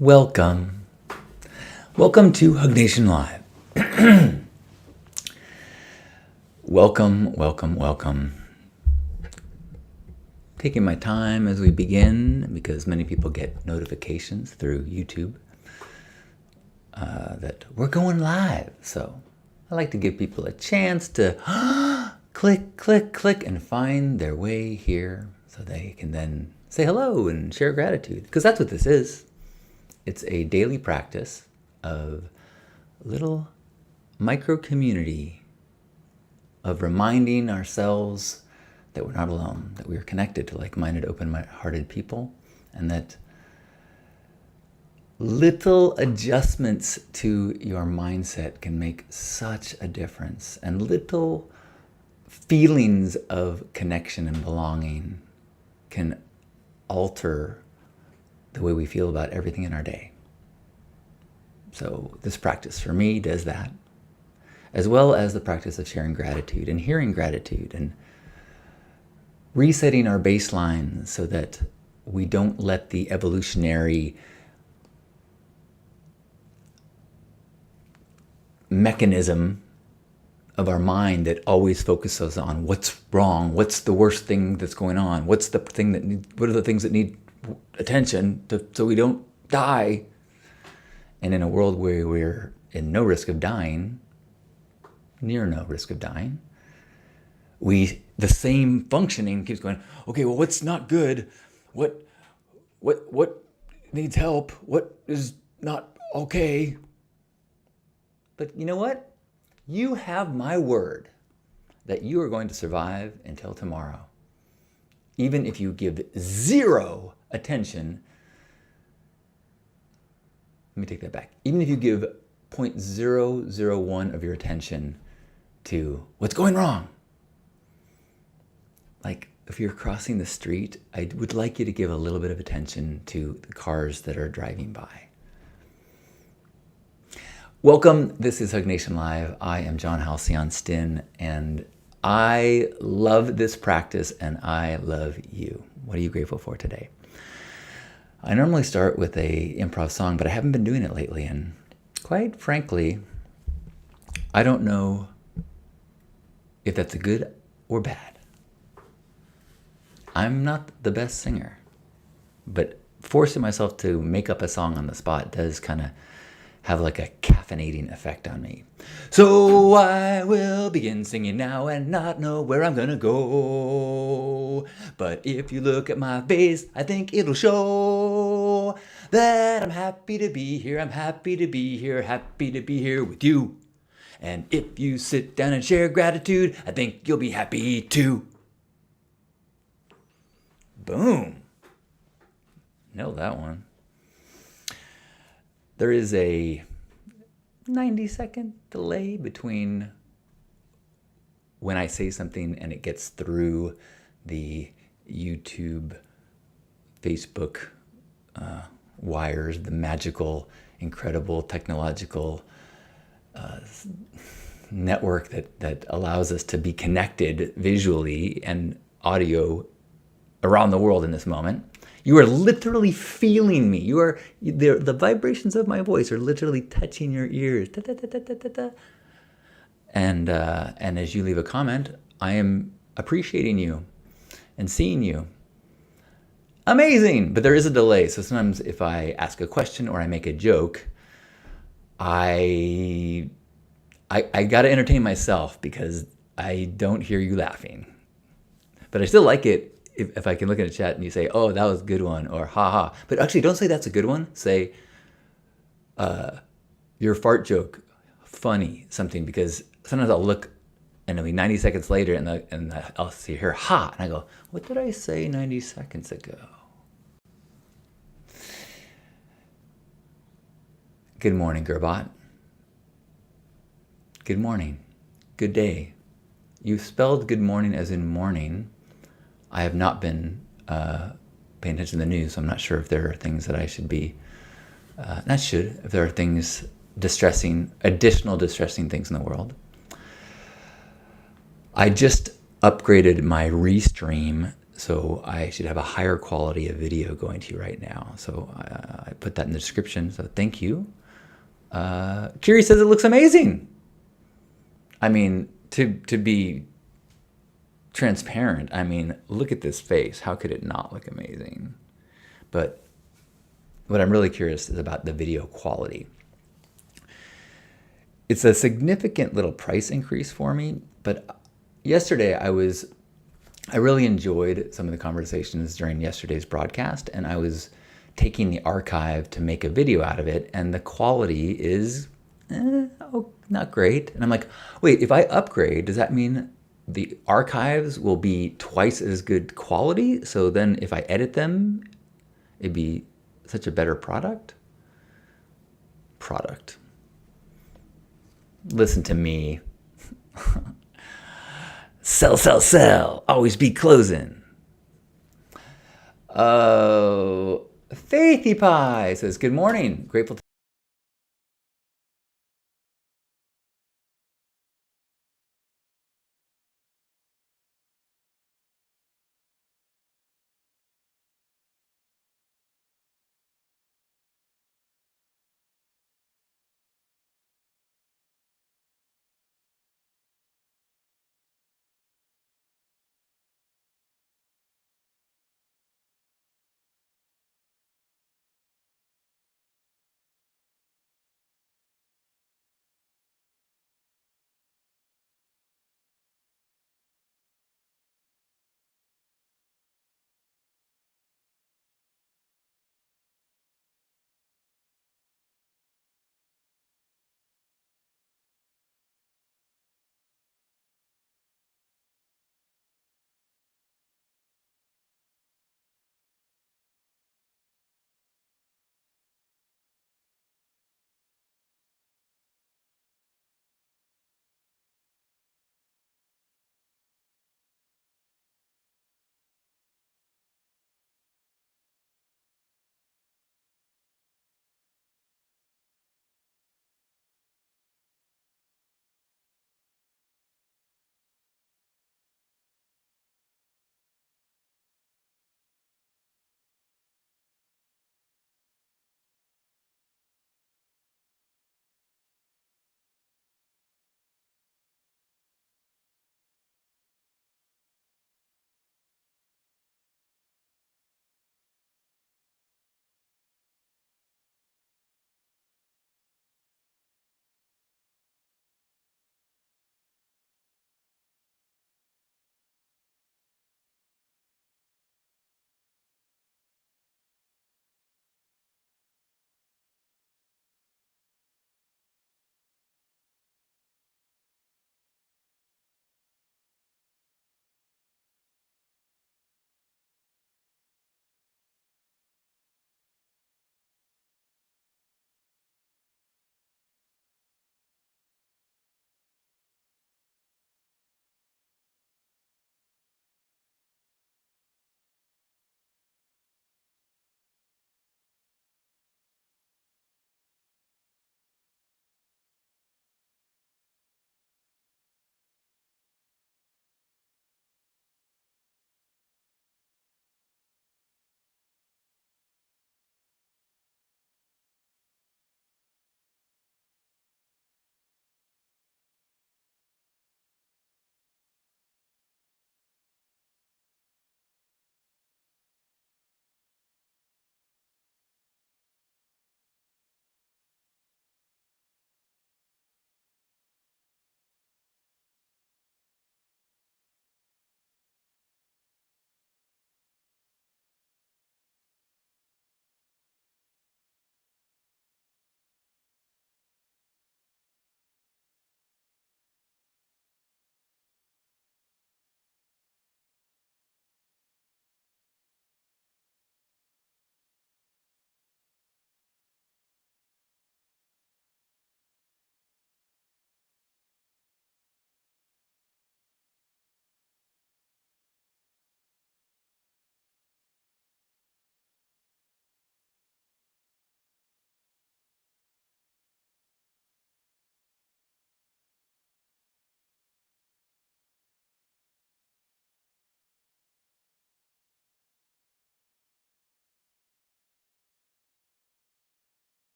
Welcome. Welcome to Hug Nation Live. Welcome. Taking my time as we begin because many people get notifications through YouTube that we're going live. So I like to give people a chance to click, and find their way here so they can then say hello and share gratitude. Because that's what this is. It's a daily practice of little micro community of reminding ourselves that we're not alone, that we are connected to like-minded, open-hearted people, and that little adjustments to your mindset can make such a difference, and little feelings of connection and belonging can alter the way we feel about everything in our day. So this practice for me does that, as well as the practice of sharing gratitude and hearing gratitude and resetting our baseline so that we don't let the evolutionary mechanism of our mind that always focuses on what's wrong, what's the worst thing that's going on, what are the things that need attention so we don't die. And in a world where we're in no risk of dying, near no risk of dying, the same functioning keeps going, okay, well, what's not good? What needs help? What is not okay? But you know what? You have my word that you are going to survive until tomorrow. Even if you give zero attention, let me take that back. Even if you give 0.001 of your attention to what's going wrong. Like if you're crossing the street, I would like you to give a little bit of attention to the cars that are driving by. Welcome, this is Hug Nation Live. I am John Halcyon Stinn, and I love this practice and I love you. What are you grateful for today? I normally start with a improv song, but I haven't been doing it lately, and quite frankly, I don't know if that's a good or bad. I'm not the best singer, but forcing myself to make up a song on the spot does kind of have like a caffeinating effect on me. So I will begin singing now and not know where I'm gonna go. But if you look at my face, I think it'll show that I'm happy to be here. I'm happy to be here, happy to be here with you. And if you sit down and share gratitude, I think you'll be happy too. Boom. Nailed that one. There is a 90-second delay between when I say something and it gets through the YouTube, Facebook wires, the magical, incredible technological network that allows us to be connected visually and audio around the world in this moment. You are literally feeling me. The vibrations of my voice are literally touching your ears. Da, da, da, da, da, da. And as you leave a comment, I am appreciating you and seeing you. Amazing! But there is a delay. So sometimes if I ask a question or I make a joke, I got to entertain myself because I don't hear you laughing. But I still like it. If I can look at a chat and you say, oh, that was a good one, or haha. But actually, don't say that's a good one. Say, your fart joke, funny, something. Because sometimes I'll look and it'll be 90 seconds later and I'll see here, ha. And I go, what did I say 90 seconds ago? Good morning, Gerbot. Good morning. Good day. You spelled good morning as in morning. I have not been paying attention to the news, so I'm not sure if there are things that I should be, if there are things additional distressing things in the world. I just upgraded my Restream So I should have a higher quality of video going to you right now. So I put that in the description. So thank you. Kiri says it looks amazing. I mean, to be transparent, I mean, look at this face. How could it not look amazing? But what I'm really curious is about the video quality. It's a significant little price increase for me, but yesterday I really enjoyed some of the conversations during yesterday's broadcast, and I was taking the archive to make a video out of it, and the quality is not great. And I'm like, wait, if I upgrade, does that mean the archives will be twice as good quality? So then if I edit them, it'd be such a better product? Listen to me. Sell, sell, sell. Always be closing. Oh, Faithy Pie says, good morning. Grateful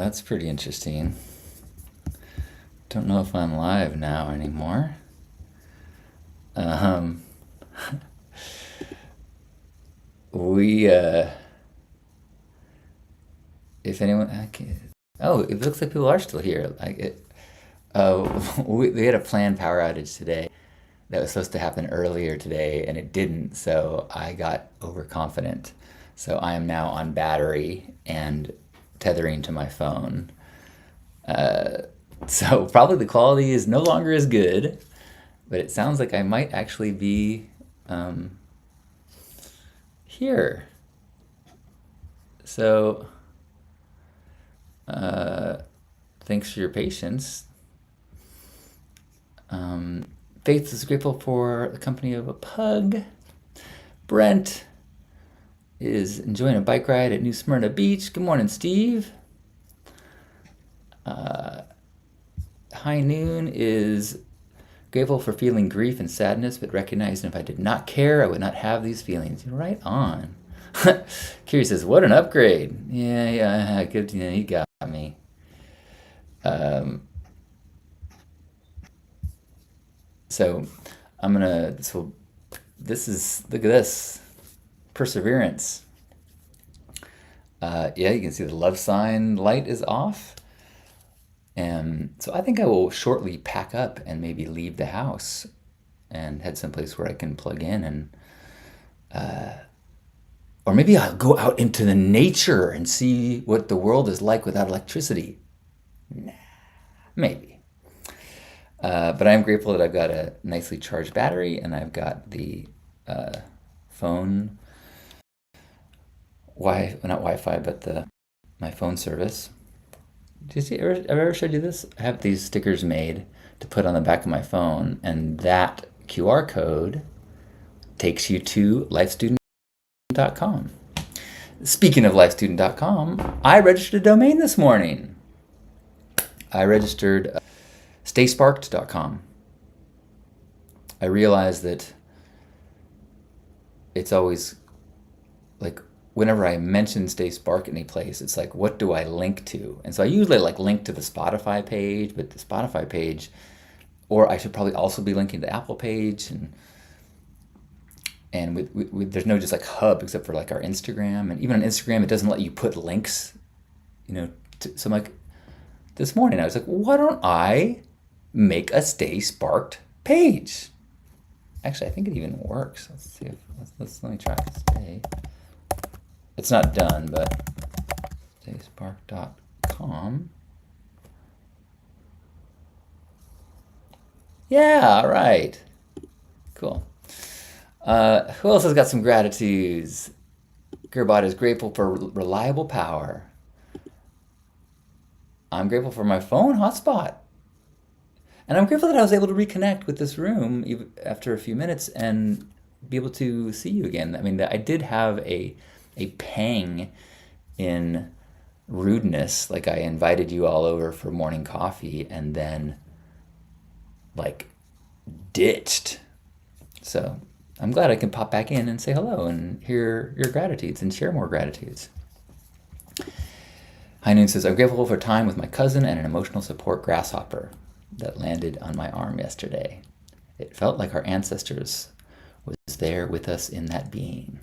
that's pretty interesting. Don't know if I'm live now anymore. Um, we, if anyone, oh, it looks like people are still here. We had a planned power outage today that was supposed to happen earlier today, and it didn't. So I got overconfident. So I am now on battery and tethering to my phone. So probably the quality is no longer as good, but it sounds like I might actually be um, here. So thanks for your patience. Faith is grateful for the company of a pug. Brent is enjoying a bike ride at New Smyrna Beach. Good morning, Steve. High Noon is grateful for feeling grief and sadness, but recognizing if I did not care, I would not have these feelings. You're right on. Kiri says, "What an upgrade!" Yeah, good. Yeah, you got me. Um, so I'm gonna. So this is look at this perseverance. Yeah, you can see the love sign light is off. And so I think I will shortly pack up and maybe leave the house and head someplace where I can plug in and or maybe I'll go out into the nature and see what the world is like without electricity. Maybe. But I'm grateful that I've got a nicely charged battery and I've got the phone not Wi-Fi, but my phone service. Have I ever showed you this? I have these stickers made to put on the back of my phone, and that QR code takes you to lifestudent.com. Speaking of lifestudent.com, I registered a domain this morning. I registered staysparked.com. I realized that it's always like whenever I mention Stay Spark in any place, it's like, what do I link to? And so I usually like link to the Spotify page, but the Spotify page, or I should probably also be linking to the Apple page, and there's no just like hub except for like our Instagram, and even on Instagram it doesn't let you put links, so I'm like, this morning I was like, why don't I make a Stay Sparked page? Actually, I think it even works. Let's see if let me try Stay. It's not done, but stayspark.com. Yeah, all right. Cool. Who else has got some gratitudes? Gerbot is grateful for reliable power. I'm grateful for my phone hotspot. And I'm grateful that I was able to reconnect with this room even after a few minutes and be able to see you again. I mean, I did have a pang in rudeness. Like I invited you all over for morning coffee and then like ditched. So I'm glad I can pop back in and say hello and hear your gratitudes and share more gratitudes. High Noon says, I'm grateful for time with my cousin and an emotional support grasshopper that landed on my arm yesterday. It felt like our ancestors was there with us in that being.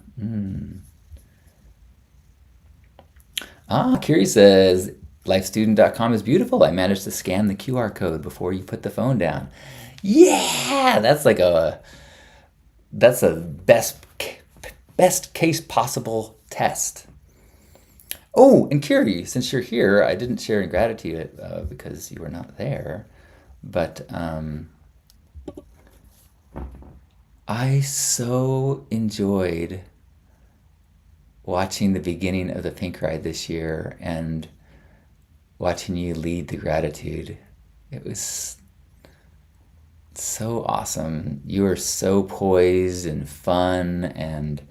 Kiri says, lifestudent.com is beautiful. I managed to scan the QR code before you put the phone down. Yeah, that's a best case possible test. Oh, and Kiri, since you're here, I didn't share in gratitude because you were not there, but I so enjoyed watching the beginning of the Pink Ride this year and watching you lead the gratitude. It was so awesome. You were so poised and fun and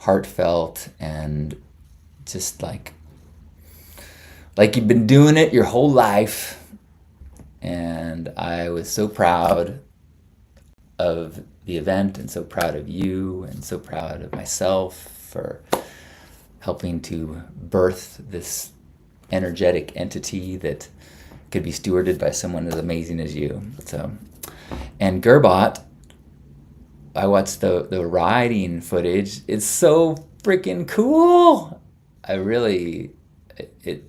heartfelt and just like you've been doing it your whole life. And I was so proud of the event and so proud of you and so proud of myself for helping to birth this energetic entity that could be stewarded by someone as amazing as you. So, and Gerbot, I watched the riding footage. It's so freaking cool. I really, it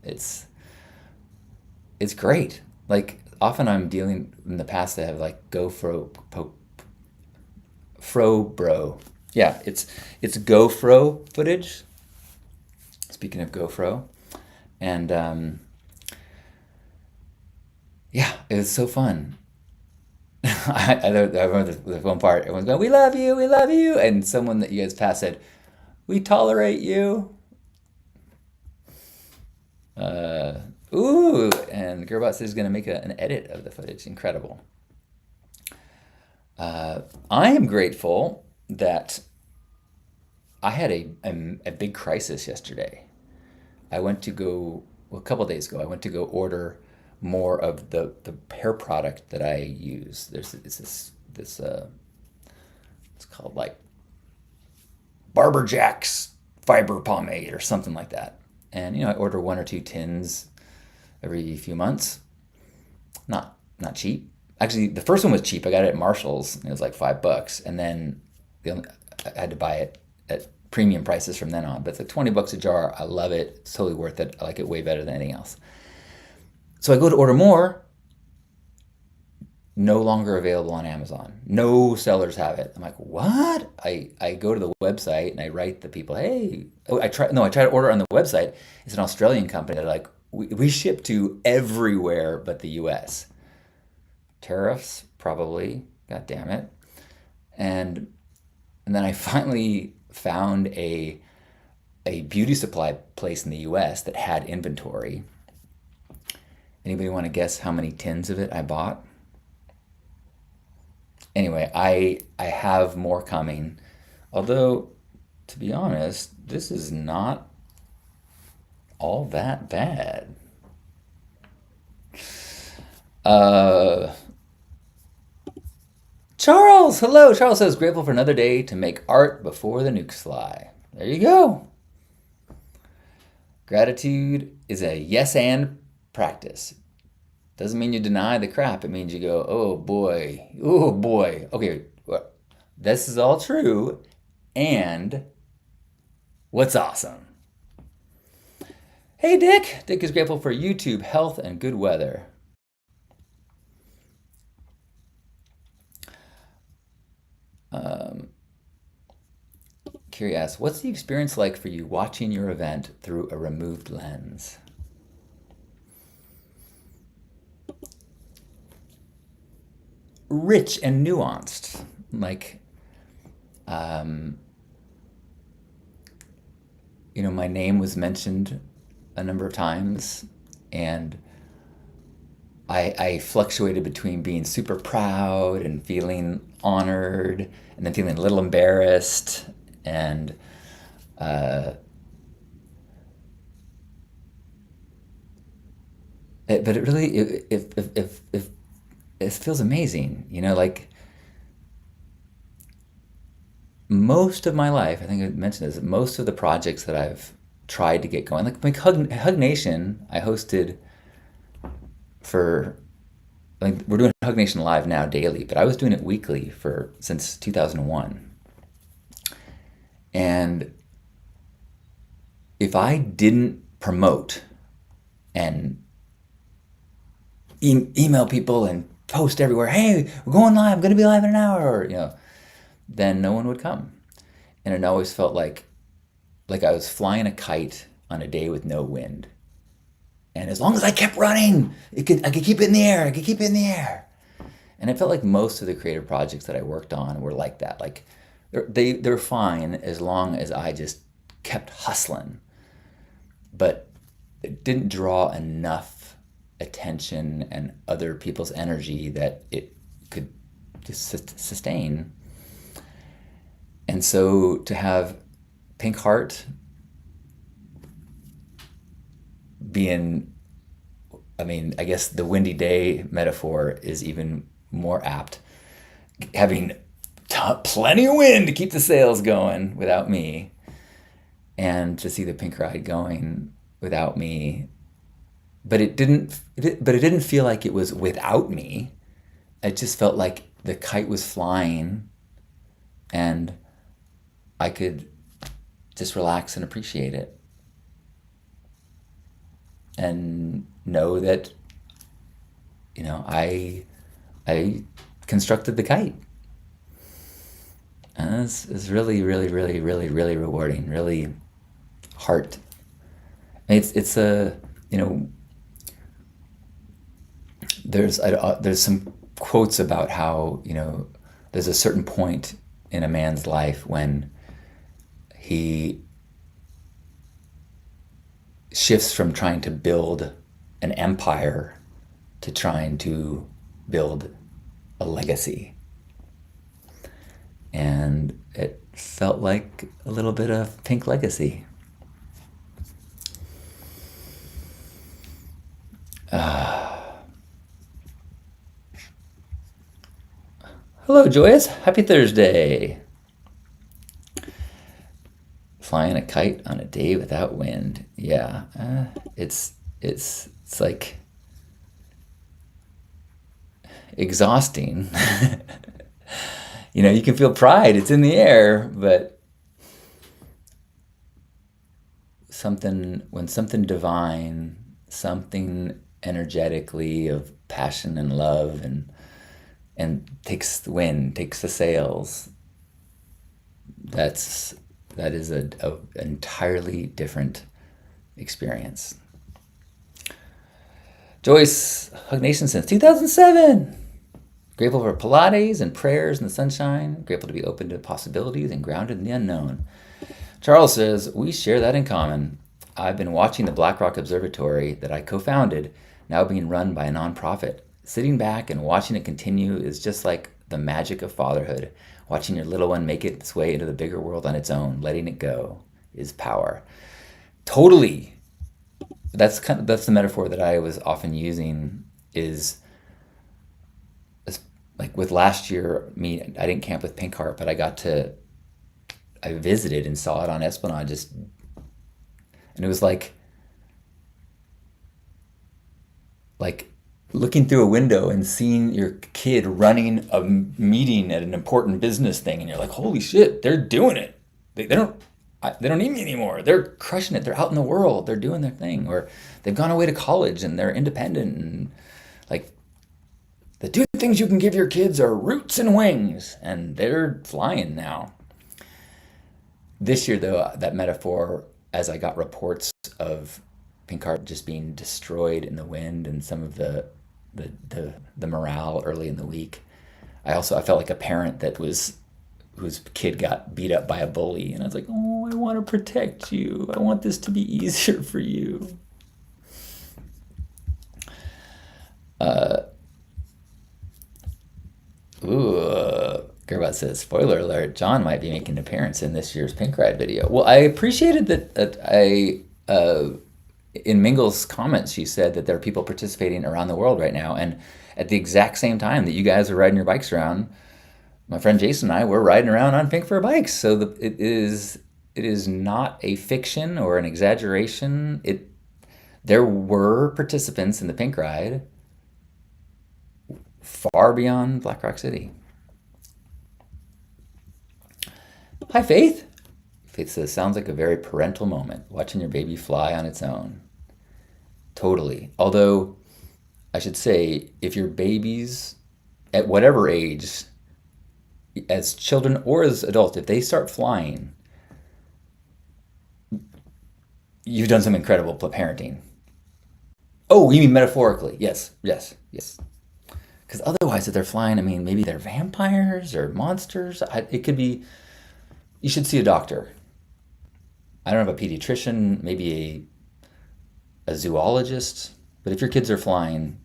it's it's great. Like often I'm dealing in the past, I have like Bro. Yeah, it's GoPro footage. Speaking of GoPro, and yeah, it was so fun. I remember the one part. Everyone's going, we love you," and someone that you guys passed said, "We tolerate you." Uh, Ooh, and Gerbot says he's going to make an edit of the footage. Incredible. I am grateful that I had a big crisis yesterday. I went to go, well, a couple of days ago, I went to go order more of the hair product that I use. It's it's called like Barber Jack's fiber pomade or something like that. And I order one or two tins every few months. Not cheap. Actually, the first one was cheap. I got it at Marshall's. It was like $5, and then I had to buy it at premium prices from then on. But it's like $20 a jar. I love it. It's totally worth it. I like it way better than anything else. So I go to order more. No longer available on Amazon. No sellers have it. I'm like, what? I go to the website and I write the people, hey, I try to order on the website. It's an Australian company. They're like, we ship to everywhere but the US. Tariffs, probably. God damn it. And then I finally found a beauty supply place in the US that had inventory. Anybody want to guess how many tins of it I bought? Anyway, I have more coming. Although, to be honest, this is not all that bad. Uh, Charles, hello. Charles says, grateful for another day to make art before the nukes fly. There you go. Gratitude is a yes and practice. Doesn't mean you deny the crap. It means you go, oh boy, oh boy. Okay, well, this is all true. And what's awesome? Hey, Dick. Dick is grateful for YouTube, health, and good weather. Kiri asks, what's the experience like for you watching your event through a removed lens? Rich and nuanced. Like, my name was mentioned a number of times, and I fluctuated between being super proud and feeling honored, and then feeling a little embarrassed, and but it really if it feels amazing, like most of my life. I think I mentioned this. Most of the projects that I've tried to get going, like Hug Nation, I hosted for. Like we're doing Hug Nation live now daily, but I was doing it weekly since 2001. And if I didn't promote and email people and post everywhere, hey, we're going live, I'm going to be live in an hour, then no one would come. And it always felt like I was flying a kite on a day with no wind. And as long as I kept running, I could keep it in the air. I could keep it in the air. And it felt like most of the creative projects that I worked on were like that. Like they're fine as long as I just kept hustling. But it didn't draw enough attention and other people's energy that it could just sustain. And so to have Pink Heart being, I guess the windy day metaphor is even more apt. Having plenty of wind to keep the sails going without me, and to see the pink ride going, without me, but but it didn't feel like it was without me. It just felt like the kite was flying and I could just relax and appreciate it and know that, I constructed the kite. And it's really, really, really, really, really rewarding, really heart. It's a, you know, there's some quotes about how, there's a certain point in a man's life when he shifts from trying to build an empire to trying to build a legacy. And it felt like a little bit of Pink Legacy. Hello, Joyous. Happy Thursday. Flying a kite on a day without wind. Yeah, it's like exhausting. You can feel pride. It's in the air, but when something divine, something energetically of passion and love and takes the wind, takes the sails, that is a entirely different experience. Joyce, Hug Nation since 2007. Grateful for Pilates and prayers in the sunshine. Grateful to be open to possibilities and grounded in the unknown. Charles says, we share that in common. I've been watching the Black Rock Observatory that I co-founded, now being run by a nonprofit. Sitting back and watching it continue is just like the magic of fatherhood. Watching your little one make its way into the bigger world on its own, letting it go, is power. Totally. That's the metaphor that I was often using. Is like with last year, I didn't camp with Pink Heart, but I visited and saw it on Esplanade, and it was like looking through a window and seeing your kid running a meeting at an important business thing, and you're like, holy shit, they're doing it. They don't need me anymore. They're crushing it. They're out in the world. They're doing their thing, or they've gone away to college and they're independent, and like the two things you can give your kids are roots and wings, and they're flying now. This year, though, that metaphor, as I got reports of Pink Heart just being destroyed in the wind and some of the morale early in the week, I felt like a parent whose kid got beat up by a bully, and I was like, oh, I want to protect you. I want this to be easier for you. Gerbot says, spoiler alert, John might be making an appearance in this year's Pink Ride video. Well, I appreciated that in Mingle's comments, she said that there are people participating around the world right now, and at the exact same time that you guys are riding your bikes around, my friend Jason and I were riding around on Pink for Bikes. So it is not a fiction or an exaggeration. There were participants in the Pink Ride far beyond Black Rock City. Hi, Faith. Faith says, sounds like a very parental moment, watching your baby fly on its own. Totally. Although, I should say, if your babies, at whatever age, as children or as adults, if they start flying, you've done some incredible parenting. Oh, you mean metaphorically? Yes. Because otherwise, if they're flying, maybe they're vampires or monsters. It could be. You should see a doctor. I don't have a pediatrician, maybe a zoologist. But if your kids are flying,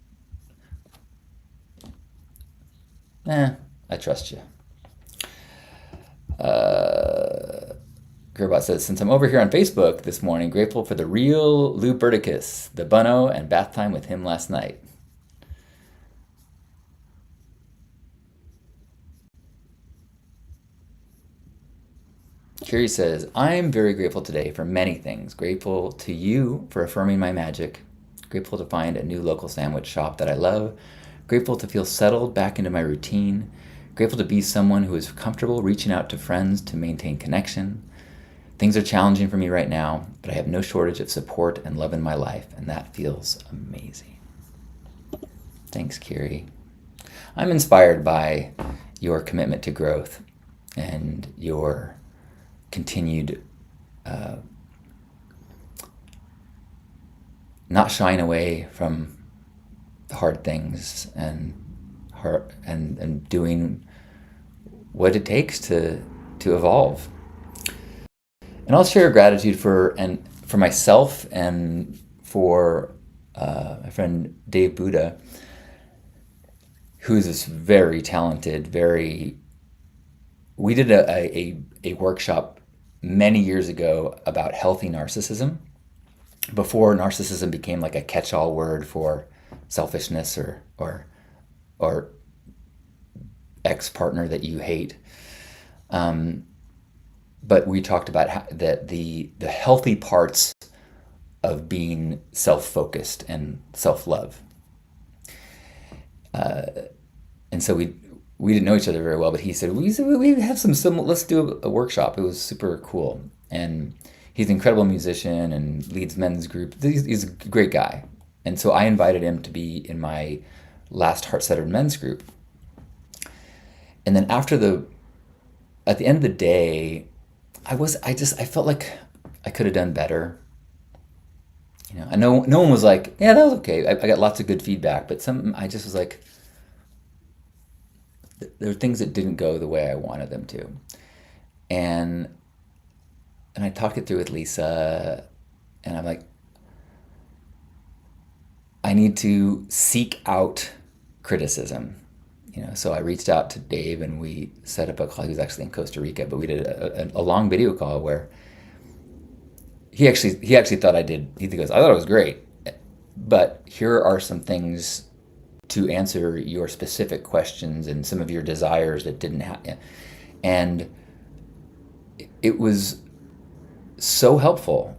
I trust you. Gerbot says, since I'm over here on Facebook this morning, grateful for the real Lou Burticus, the bunno, and bath time with him last night. Curie says, I'm very grateful today for many things. Grateful to you for affirming my magic. Grateful to find a new local sandwich shop that I love. Grateful to feel settled back into my routine. Grateful to be someone who is comfortable reaching out to friends to maintain connection. Things are challenging for me right now, but I have no shortage of support and love in my life, and that feels amazing. Thanks, Curie. I'm inspired by your commitment to growth and your continued not shying away from the hard things and doing what it takes to evolve. And I'll share gratitude for myself and for my friend Dave Buddha, who's this very talented, we did a workshop many years ago about healthy narcissism, before narcissism became like a catch-all word for selfishness or ex-partner that you hate. But we talked about that the healthy parts of being self-focused and self-love. And so we didn't know each other very well, but he said, we have let's do a workshop. It was super cool. And he's an incredible musician and leads men's group. He's a great guy. And so I invited him to be in my last Heart-Centered Men's group. And then at the end of the day, I felt like I could have done better. I know no one was like, yeah, that was okay. I got lots of good feedback, but I just was like, there were things that didn't go the way I wanted them to. And I talked it through with Lisa, and I'm like, I need to seek out criticism. So I reached out to Dave, and we set up a call. He was actually in Costa Rica, but we did a long video call where he actually thought I did. He goes, I thought it was great, but here are some things to answer your specific questions and some of your desires that didn't happen. And it was so helpful.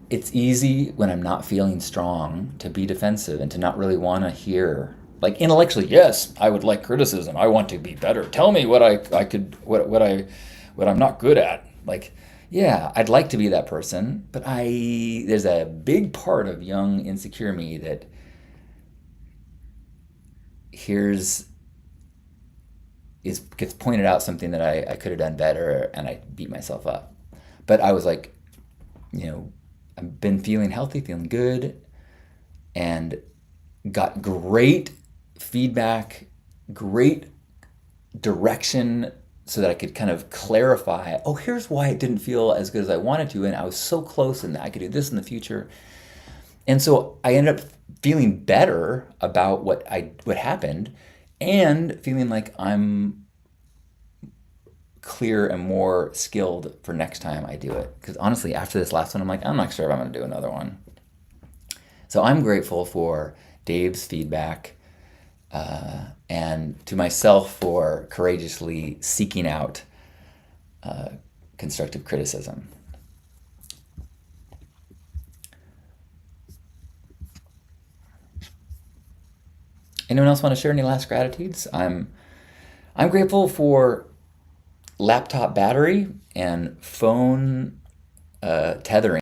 It's easy when I'm not feeling strong to be defensive and to not really want to hear, like, intellectually, yes, I would like criticism. I want to be better. Tell me what I'm not good at. Like, yeah, I'd like to be that person, but there's a big part of young, insecure me that gets pointed out something that I could have done better, and I beat myself up. But I was like, I've been feeling healthy, feeling good, and got great feedback, great direction, so that I could kind of clarify, here's why it didn't feel as good as I wanted to, and I was so close, and I could do this in the future. And so I ended up feeling better about what happened, and feeling like I'm clear and more skilled for next time I do it. Because honestly, after this last one, I'm like, I'm not sure if I'm going to do another one. So I'm grateful for Dave's feedback, and to myself for courageously seeking out constructive criticism. Anyone else want to share any last gratitudes? I'm grateful for laptop battery and phone tethering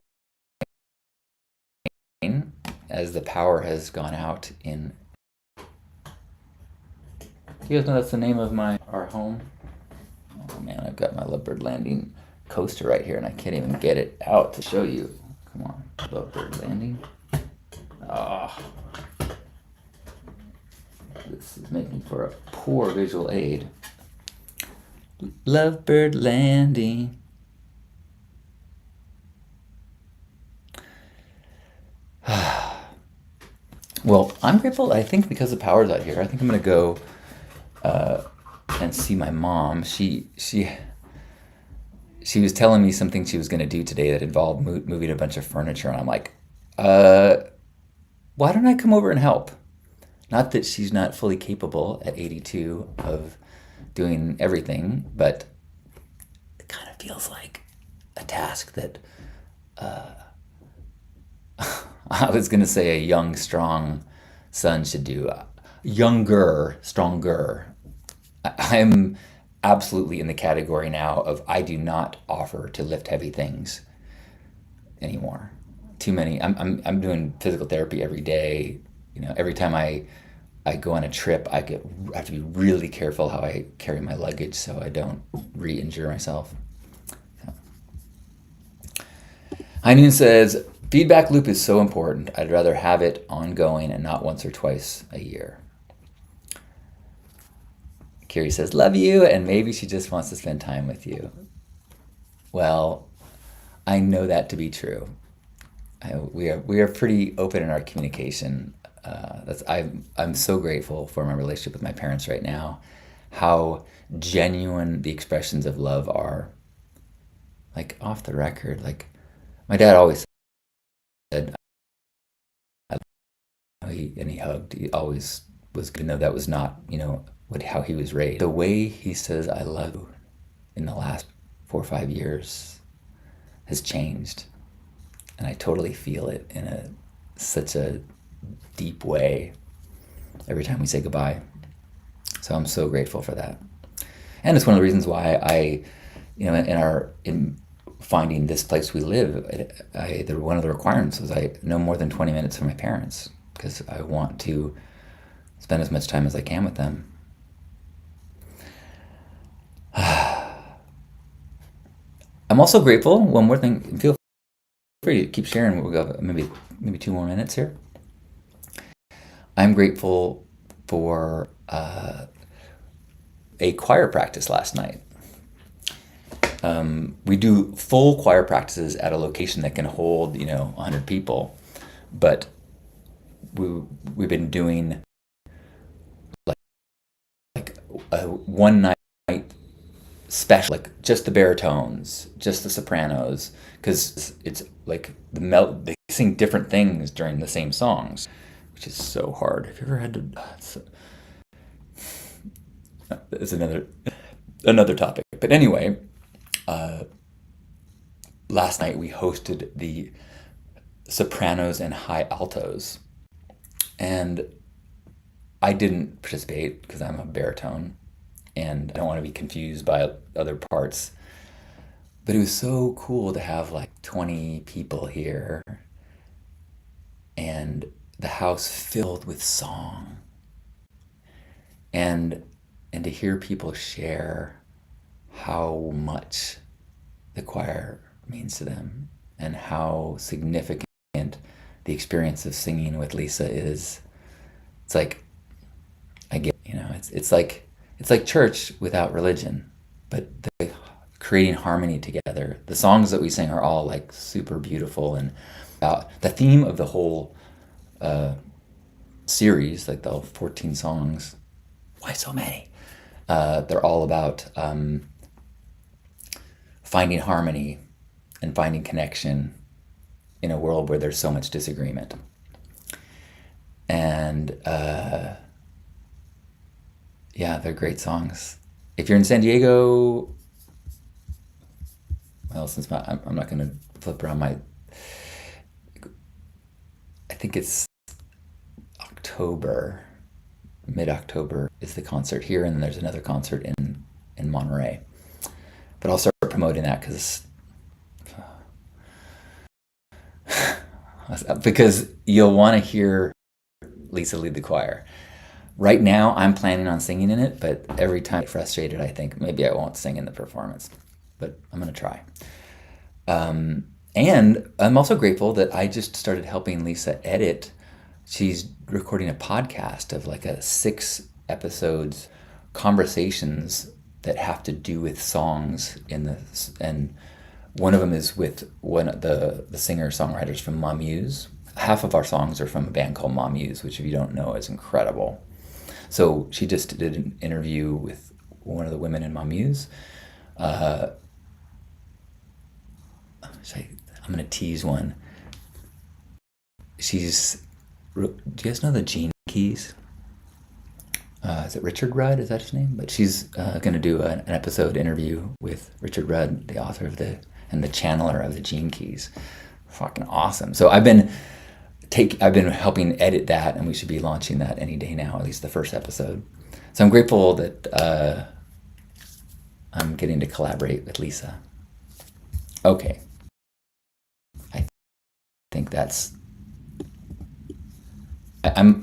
as the power has gone out in. Do you guys know that's the name of our home? Oh man, I've got my Lovebird Landing coaster right here, and I can't even get it out to show you. Come on, Lovebird Landing. This is making for a poor visual aid. Lovebird Landing. Well, I'm grateful. I think because the power's out here, I think I'm gonna go and see my mom. She was telling me something she was gonna do today that involved moving a bunch of furniture, and I'm like, why don't I come over and help? Not that she's not fully capable at 82 of doing everything, but feels like a task that I was going to say a young, strong son should do. Younger, stronger. I'm absolutely in the category now of I do not offer to lift heavy things anymore. Too many. I'm doing physical therapy every day. You know, every time I go on a trip, I have to be really careful how I carry my luggage so I don't re-injure myself. So. Heinun says, feedback loop is so important. I'd rather have it ongoing and not once or twice a year. Carrie says, love you, and maybe she just wants to spend time with you. Well, I know that to be true. We are pretty open in our communication. I'm so grateful for my relationship with my parents right now, how genuine the expressions of love are. Like off the record, like my dad always said, and he hugged. He always was good to know that was not, how he was raised. The way he says I love you in the last 4 or 5 years has changed, and I totally feel it in such a deep way every time we say goodbye. So I'm so grateful for that, and it's one of the reasons why in finding this place we live, one of the requirements was I no more than 20 minutes from my parents, because I want to spend as much time as I can with them. I'm also grateful. One more thing, feel free to keep sharing. We'll go maybe 2 more minutes here. I'm grateful for a choir practice last night. We do full choir practices at a location that can hold 100 people, but we've been doing like a one night special, like just the baritones, just the sopranos, because it's like they sing different things during the same songs, which is so hard. Have you ever had to? It's another topic. But anyway, last night we hosted the sopranos and high altos, and I didn't participate because I'm a baritone and I don't want to be confused by other parts. But it was so cool to have like 20 people here and the house filled with song, and to hear people share how much the choir means to them and how significant the experience of singing with Lisa is. It's like, I get, it's like church without religion, but creating harmony together. The songs that we sing are all like super beautiful, and the theme of the whole series, like the 14 songs. Why so many? They're all about finding harmony and finding connection in a world where there's so much disagreement. And yeah, they're great songs. If you're in San Diego, well, since I'm not going to flip around I think it's October, mid-October is the concert here, and then there's another concert in Monterey. But I'll start promoting that because you'll want to hear Lisa lead the choir. Right now, I'm planning on singing in it, but every time I get frustrated, I think maybe I won't sing in the performance. But I'm going to try. And I'm also grateful that I just started helping Lisa edit. She's recording a podcast of like a 6 episodes conversations that have to do with songs and one of them is with one of the singer-songwriters from Mamuse. Half of our songs are from a band called Mamuse, which if you don't know is incredible. So she just did an interview with one of the women in Mamuse. I'm going to tease one. Do you guys know the Gene Keys? is it Richard Rudd? Is that his name? But she's going to do an episode interview with Richard Rudd, the author of the channeler of the Gene Keys. Fucking awesome. So I've been helping edit that, and we should be launching that any day now, at least the first episode. So I'm grateful that I'm getting to collaborate with Lisa. Okay. I think that's. I'm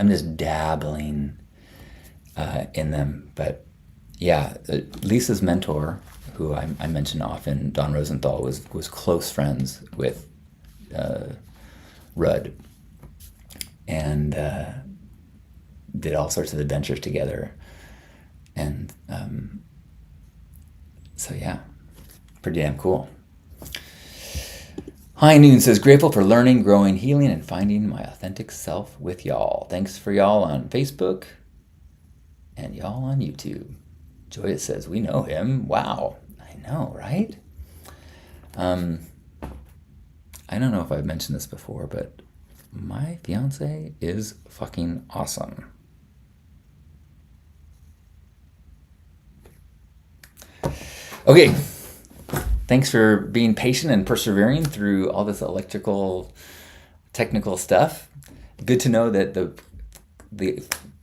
just dabbling in them, but yeah, Lisa's mentor, who I mention often, Don Rosenthal, was close friends with Rudd, and did all sorts of adventures together, and so yeah, pretty damn cool. High Noon says, grateful for learning, growing, healing, and finding my authentic self with y'all. Thanks for y'all on Facebook and y'all on YouTube. Joya says, we know him. Wow. I know, right? I don't know if I've mentioned this before, but my fiance is fucking awesome. Okay. Thanks for being patient and persevering through all this electrical, technical stuff. Good to know that the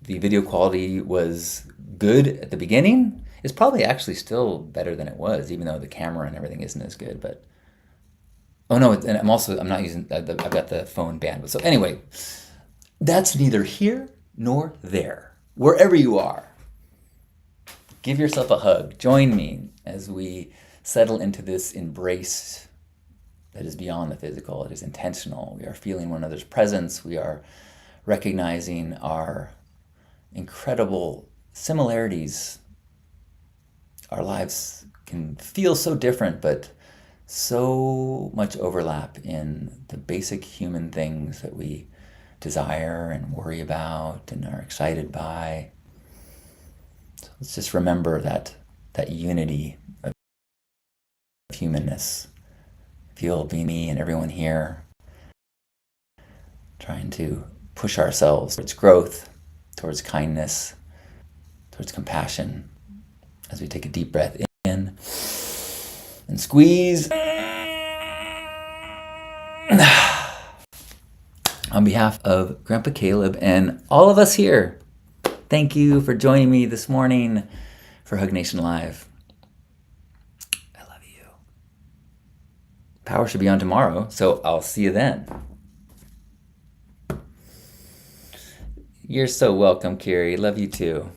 video quality was good at the beginning. It's probably actually still better than it was, even though the camera and everything isn't as good. But oh no, and I'm not using. I've got the phone bandwidth. So anyway, that's neither here nor there. Wherever you are, give yourself a hug. Join me as we settle into this embrace that is beyond the physical. It is intentional. We are feeling one another's presence. We are recognizing our incredible similarities. Our lives can feel so different, but so much overlap in the basic human things that we desire and worry about and are excited by. So let's just remember that unity of humanness. Feel me and everyone here trying to push ourselves towards growth, towards kindness, towards compassion as we take a deep breath in and squeeze. On behalf of Grandpa Caleb and all of us here, thank you for joining me this morning for Hug Nation Live. Power should be on tomorrow, so I'll see you then. You're so welcome, Carrie. Love you too.